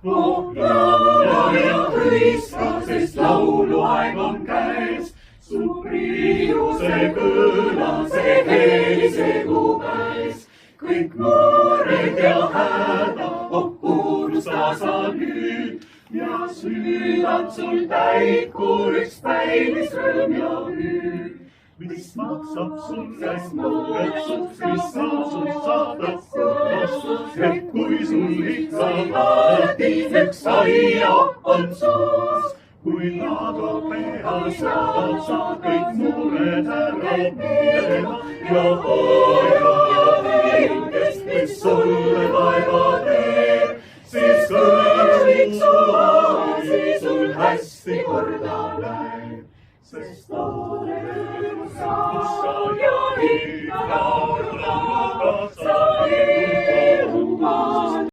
Oh, laula ja hõiska, sest lauluaeg on käes. Su priiuse kõla, see helisegu väes. Kõik mured ja häda, oh unusta sa nüüd. Ja südant sul täitku üks päivis rõõm ja nüüd. Mis maksab sul käes muretsus, mis saab sul saada kurvastus, et kui sul ikka alati üks aia on suus. Kui laga pea saad sa kõik mured ära minema ja hoia hingest, mis sulle vaeva teeb, siis kõik su asi sul hästi korda läheb. Sest unusta ja Inta lauluga sa